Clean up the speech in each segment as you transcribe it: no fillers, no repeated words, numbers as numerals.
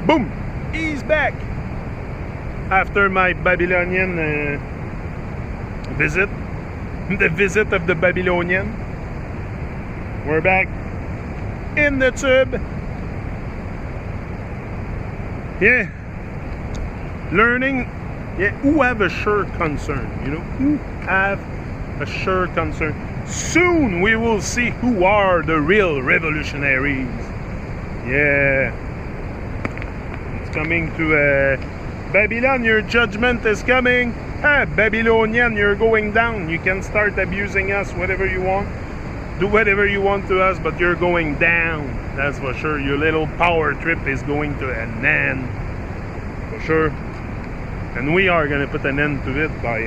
Boom! He's back! After my Babylonian visit, the visit of the Babylonian, we're back in the tube. Yeah. Learning. Yeah, who have a sure concern, you know? Who have a sure concern. Soon we will see who are the real revolutionaries. Yeah. It's coming to Babylon, your judgment is coming. Babylonian, you're going down. You can start abusing us, whatever you want. Do whatever you want to us, but you're going down. That's for sure. Your little power trip is going to an end. For sure. And we are going to put an end to it by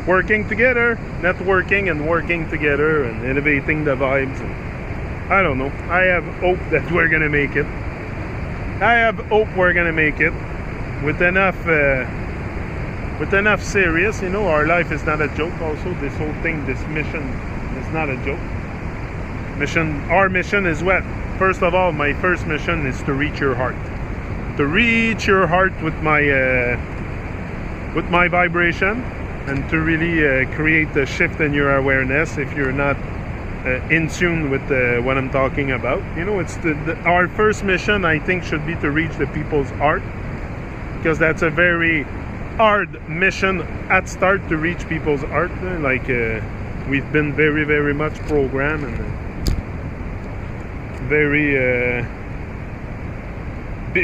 working together, networking and working together and elevating the vibes. And I don't know. I have hope that we're going to make it. I have hope we're going to make it with enough serious. You know, our life is not a joke. Also, this whole thing, this mission is not a joke. Our mission is what? First of all, my first mission is to reach your heart. To reach your heart with my vibration, and to really create a shift in your awareness if you're not in tune with what I'm talking about. You know, it's our first mission, I think, should be to reach the people's heart, because that's a very hard mission at start, to reach people's heart. Like we've been very, very much programmed and very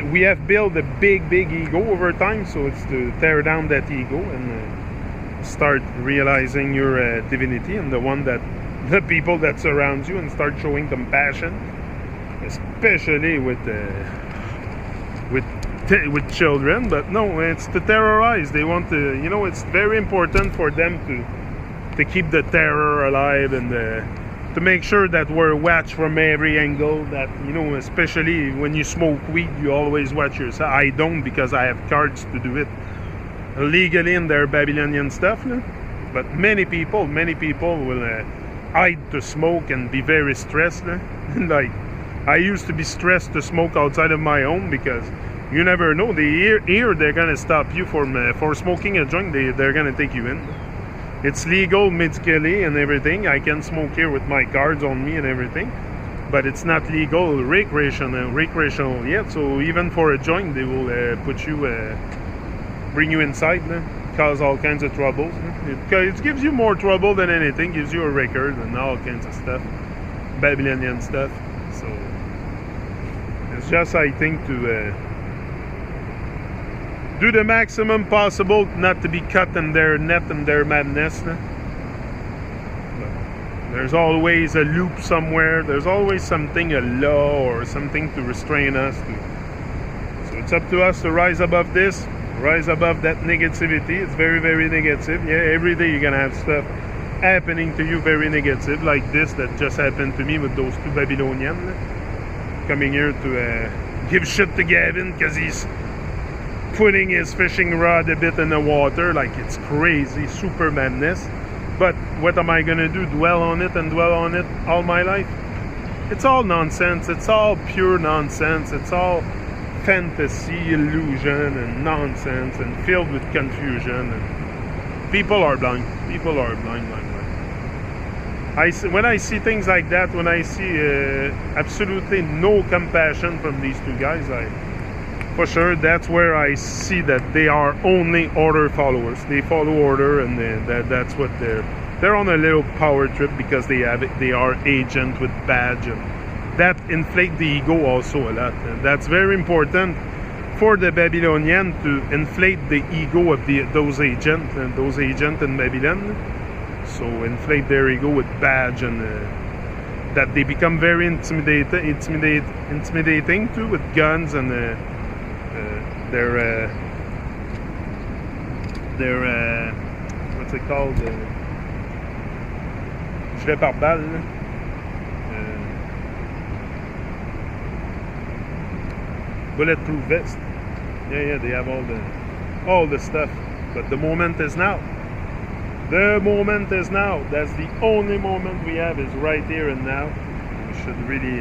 we have built a big ego over time, so it's to tear down that ego and start realizing your divinity and the people that surround you, and start showing compassion, especially with children. But no, it's to terrorize. They want to, you know, it's very important for them to keep the terror alive, and to make sure that we're watched from every angle. That, you know, especially when you smoke weed, you always watch yourself. I don't, because I have cards to do it legally in their Babylonian stuff. But many people will hide to smoke and be very stressed. Like, I used to be stressed to smoke outside of my home, because you never know. Here they're gonna stop you for smoking a joint. They're gonna take you in. It's legal medically and everything. I can smoke here with my cards on me and everything, but it's not legal recreational yet. So even for a joint, they will bring you inside, cause all kinds of troubles. It gives you more trouble than anything. Gives you a record and all kinds of stuff, Babylonian stuff. So it's just, I think, to do the maximum possible not to be caught in their net and their madness. There's always a loop somewhere. There's always something, a law or something to restrain us. So it's up to us to rise above this, rise above that negativity. It's very, very negative. Yeah, every day you're gonna have stuff happening to you very negative, like this that just happened to me with those two Babylonians coming here to give shit to Gavin because he's putting his fishing rod a bit in the water. Like, it's crazy, super madness. But what am I gonna do? Dwell on it all my life? It's all nonsense. It's all pure nonsense. It's all fantasy, illusion, and nonsense, and filled with confusion. And people are blind. People are blind. When I see things like that, when I see absolutely no compassion from these two guys, for sure, that's where I see that they are only order followers. They follow order, and that's what they're on a little power trip, because they are agent with badge, and that inflate the ego also a lot. And that's very important for the Babylonian, to inflate the ego of those agents in Babylon. So inflate their ego with badge, and that they become very intimidating too, with guns and their what's it called? Gilet pare-balles. Bulletproof vest. Yeah, they have all the stuff. But the moment is now. The moment is now. That's the only moment we have, is right here and now. We should really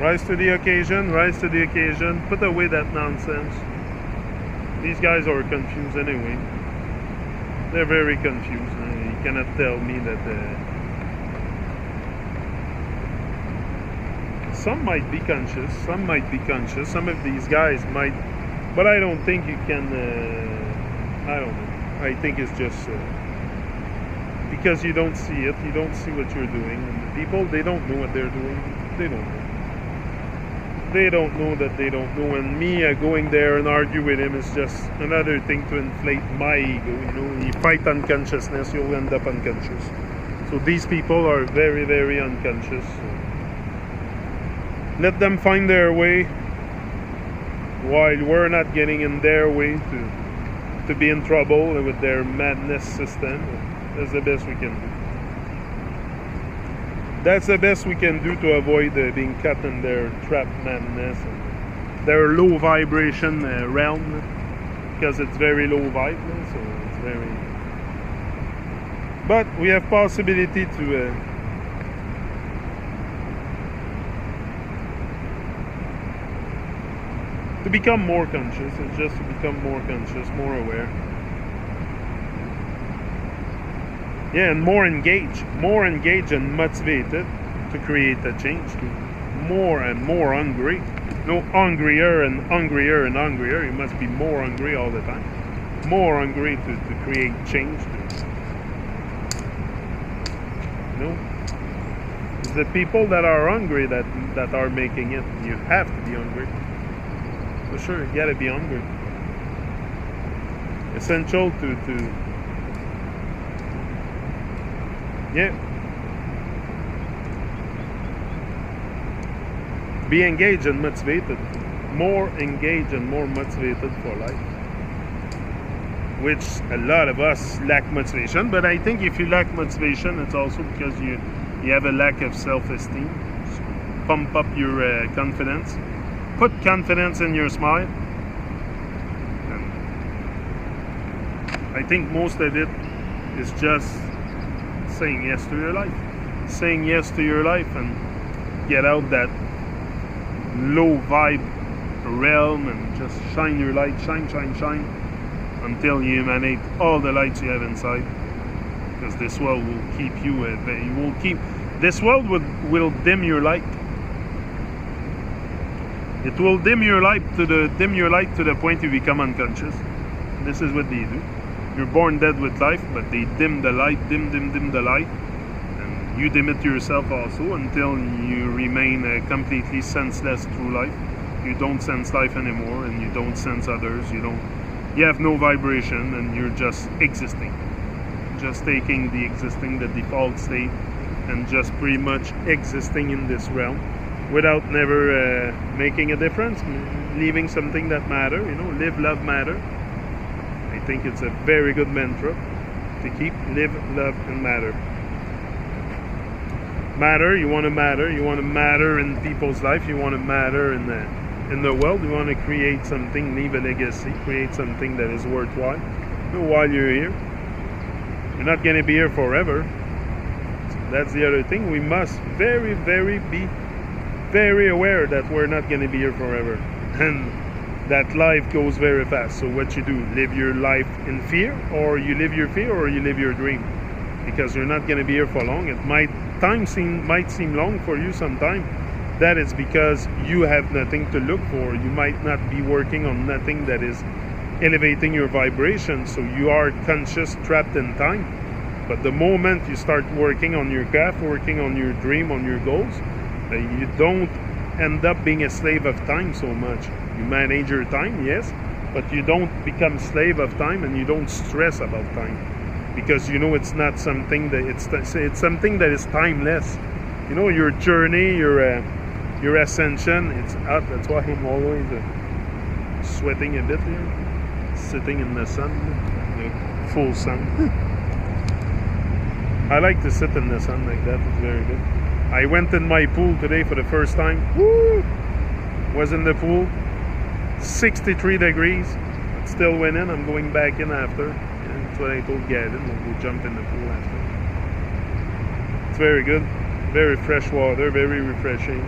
Rise to the occasion, rise to the occasion. Put away that nonsense. These guys are confused anyway. They're very confused. You cannot tell me that some might be conscious, some might be conscious. Some of these guys might, but I don't think you can. I don't know. I think it's just because you don't see it. You don't see what you're doing. And the people, they don't know what they're doing. They don't know. They don't know that they don't know, and me going there and argue with him is just another thing to inflate my ego. You know, you fight unconsciousness, you'll end up unconscious. So these people are very, very unconscious. So let them find their way while we're not getting in their way to be in trouble with their madness system. That's the best we can do. That's the best we can do to avoid being caught in their trap madness, and their low vibration realm, because it's very low vibe, so it's very. But we have possibility to become more conscious. It's just to become more conscious, more aware. Yeah, and more engaged and motivated to create a change. More and more hungry. No, hungrier and hungrier and hungrier. You must be more hungry all the time. More hungry to create change. You know, it's the people that are hungry that are making it. You have to be hungry. For sure, you gotta be hungry. Essential to yeah. Be engaged and motivated. More engaged and more motivated for life. Which a lot of us lack motivation. But I think if you lack motivation, it's also because you have a lack of self-esteem. So pump up your confidence. Put confidence in your smile. And I think most of it is just saying yes to your life. Saying yes to your life and get out that low vibe realm and just shine your light, shine until you emanate all the lights you have inside. Because this world will keep this world will dim your light. It will dim your light to the point you become unconscious. This is what they do. You're born dead with life, but they dim the light, dim the light, and you dim it yourself also until you remain completely senseless through life. You don't sense life anymore, and you don't sense others. You have no vibration, and you're just existing, just taking the default state, and just pretty much existing in this realm without never making a difference, leaving something that matter. You know, live, love, matter. I think it's a very good mantra to keep. Live, love, and matter. Matter. You want to matter. You want to matter in people's life. You want to matter in the world. You want to create something, leave a legacy, create something that is worthwhile. You know, while you're here, you're not going to be here forever. So that's the other thing. We must be very aware that we're not going to be here forever, and that life goes very fast. So what you do, live your life in fear, or you live your fear, or you live your dream, because you're not going to be here for long. It might seem long for you sometime. That is because you have nothing to look for. You might not be working on nothing that is elevating your vibration, so you are conscious, trapped in time. But the moment you start working on your craft, working on your dream, on your goals, you don't end up being a slave of time so much. You manage your time, yes, but you don't become slave of time, and you don't stress about time, because you know it's not something that it's something that is timeless. You know, your journey, your ascension, it's up. That's why I'm always sweating a bit here, sitting in the sun, the full sun. I like to sit in the sun like that. It's very good. I went in my pool today for the first time. Woo! Was in the pool. 63 degrees. Still went in. I'm going back in after. Yeah, that's what I told Gavin. We'll go jump in the pool after. It's very good. Very fresh water. Very refreshing.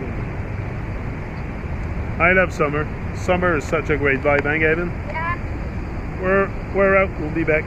I love summer. Summer is such a great vibe, eh, Gavin? Yeah. We're out. We'll be back.